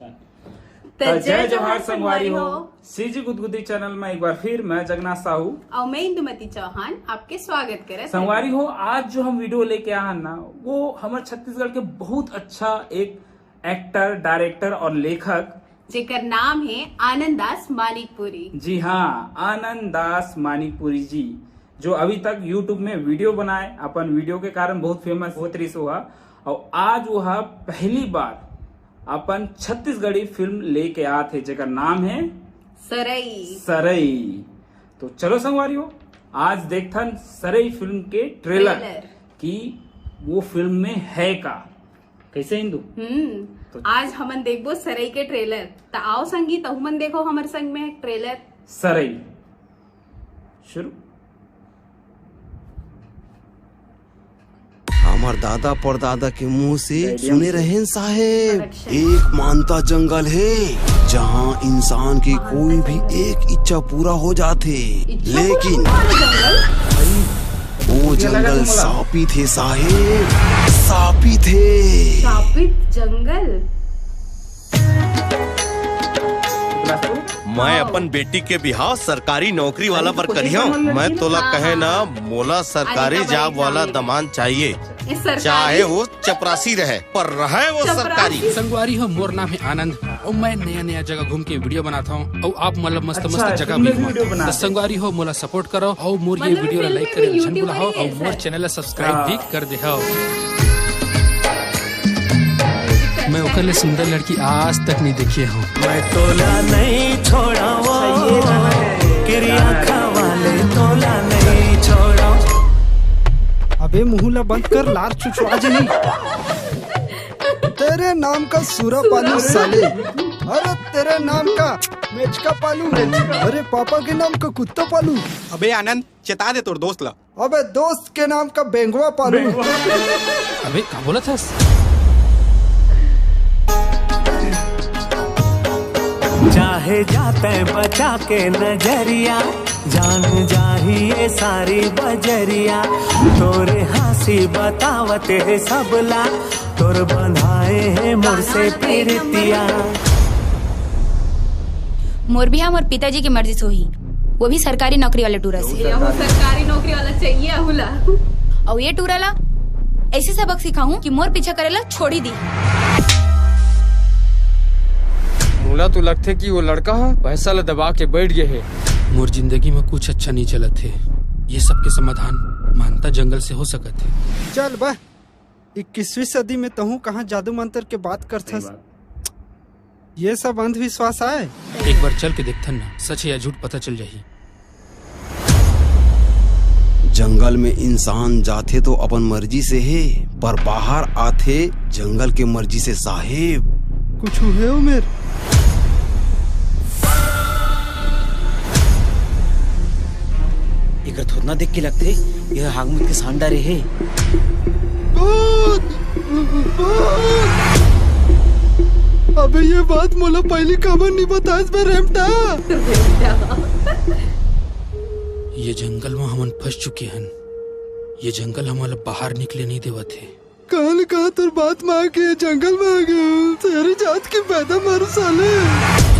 तो जय जोहार संगवारी हो। सीजी गुदगुदी चैनल में एक बार फिर मैं जगन्नाथ साहू और मैं इंदुमती चौहान आपके स्वागत करे। संगवारी हो, आज जो हम वीडियो लेके आया ना वो हमारे छत्तीसगढ़ के बहुत अच्छा एक एक्टर, डायरेक्टर और लेखक जेकर नाम है आनंद दास मानिकपुरी। जी हाँ, आनंद दास मानिकपुरी जी, जो अभी तक यूट्यूब में वीडियो बनाए, अपन वीडियो के कारण बहुत फेमस बहुत रिस हुआ। और आज वह पहली बार अपन छत्तीसगढ़ी फिल्म लेके आते जेकर नाम है सरई। तो चलो संगवारी हो, आज देखथन सरई फिल्म के ट्रेलर कि वो फिल्म में है का कैसे हिंदू। तो आज हमन देखबो सरई के ट्रेलर। तो आओ संगी तो हमन देखो हमारे संग में ट्रेलर सरई शुरू। हमार दादा परदादा के मुंह से सुने रहे साहेब, एक मानता जंगल है जहाँ इंसान की कोई भी एक इच्छा पूरा हो जाते, लेकिन वो जंगल सापी थे साहेब, सापी थे। सापित जंगल। मैं अपन बेटी के बिहाव सरकारी नौकरी वाला पर करियो। मैं तोला कहे ना, मोला सरकारी जॉब वाला दमान चाहिए, चाहे वो चपरासी रहे पर रहे वो सरकारी। संगवारी हो, मोर नाम है आनंद और मैं नया नया जगह घूम के वीडियो बनाता हूँ और आप मतलब मस्त मस्त जगह भी घुमाते। संगवारी हो, मोला सपोर्ट करो और मोर ये वीडियो लाइक करे जन बुलाओ और मोर चैनल सब्सक्राइब भी कर दे। मैं ओकरले सुंदर लड़की आज तक नहीं देखी हूँ। मैं तोला नहीं छोड़ा वाले तोला नहीं छोड़ा। अबे मुहला बंद कर, लार चुचवा नहीं। तेरे नाम का सूरा पालू साले, अरे तेरे नाम का मेचका पालू, अरे पापा के नाम का कुत्ता पालू। अबे आनंद, चेता दे तोर दोस्त ला। अबे दोस्त के नाम का बेंगवा पालू। अबे क्या बोला था? चाहे जाते बचा के नजरिया, जान जाहिए सारी बजरिया, तोरे हंसी बतावते है सबला, तोर बंधाए है मोर से प्रीतिया। मोर भी हम और पिताजी की मर्जी से ही, वो भी सरकारी नौकरी वाले टूरा से। सरकारी नौकरी वाला चाहिए अहुला। और ये टूराला ऐसे सबक सिखाऊं कि मोर पीछा करेला छोड़ी दी। मोला तो लगते कि वो लड़का पैसा ला दबा के बैठ गए है। मोर जिंदगी में कुछ अच्छा नहीं चला थे, ये सब के समाधान मानता जंगल से हो सकत है। चल बा, 21वीं सदी में तहु कहाँ जादू मंत्र के बात करथस, ये सब अंधविश्वास आए। एक बार चल के देखथन ना, सच या झूठ पता चल जाही। जंगल में इंसान जाते तो अपन मर्जी से है, पर बाहर आते जंगल के मर्जी से साहेब। कुछ हुए उमेर इकर थोड़ा देख के लगते यह हागमुत के सांडा रे है। अबे ये बात मोला पहली खबर नहीं बतास बे रेमटा। ये जंगल में हमन फंस चुके हैं, ये जंगल हमारा बाहर निकले नहीं देवा थे। कल कहा तुर बात माँ के जंगल में आ गया, तेरी जात की पैदा मारू साले।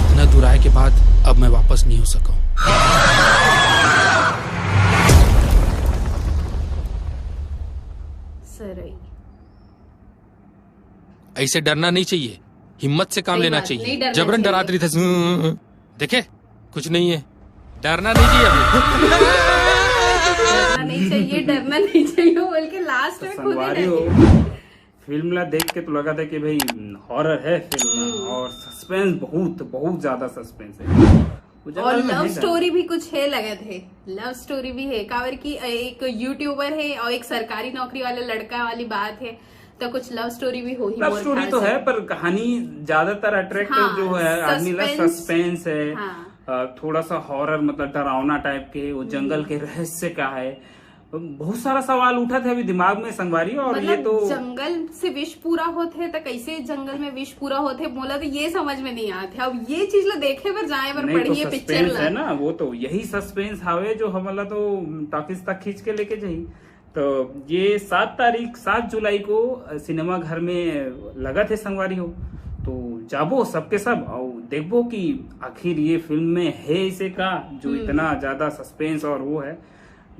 इतना दूर आए के बाद अब मैं वापस नहीं हो सका। ऐसे डरना नहीं चाहिए, हिम्मत से काम लेना चाहिए। जबरन डरात रही था, देखे कुछ नहीं है, डरना नहीं चाहिए। डरना नहीं चाहिए बोल के लास्ट में फिल्म ला देख के तो लगा था कि भाई हॉरर है फिल्म, और सस्पेंस बहुत ज्यादा सस्पेंस है। और लव स्टोरी भी कुछ है लगे थे, लव स्टोरी भी है कावर की। एक यूट्यूबर है और एक सरकारी नौकरी वाले लड़का वाली बात है, तो कुछ लव स्टोरी भी हो ही। लव स्टोरी तो है पर कहानी ज्यादातर अट्रैक्टिव जो है आदमी ला सस्पेंस है। थोड़ा सा हॉरर मतलब डरावना टाइप के, वो जंगल के रहस्य का है। बहुत सारा सवाल उठा थे अभी दिमाग में संगवारी। और मतलब ये तो जंगल से विष पूरा होते तो कैसे जंगल में विष पूरा होते, बोला तो ये समझ में नहीं आते। अब ये चीज ला देखे पर जाए पर पढ़िए पिक्चर है ना, वो तो यही सस्पेंस हावे जो हमला तो टॉकीज तक खींच के लेके जाई। तो ये 7 जुलाई को सिनेमा घर में लगा थे संगवारी हो। तो जाबो सबके सब और देखबो कि आखिर ये फिल्म में है इसे का जो इतना ज्यादा सस्पेंस और वो है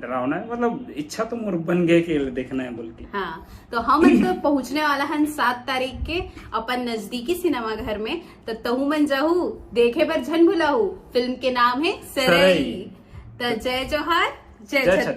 डरावना है। मतलब इच्छा तो मोर बन गए कि देखना है बोल के। हाँ, तो हम तो पहुंचने वाला है 7 तारीख के अपन नजदीकी सिनेमा घर में, तो तहु मन जाहू देखे पर झन भुलाहू। फिल्म के नाम है सरई। तो जय जोहार, जय छत्तीसगढ़।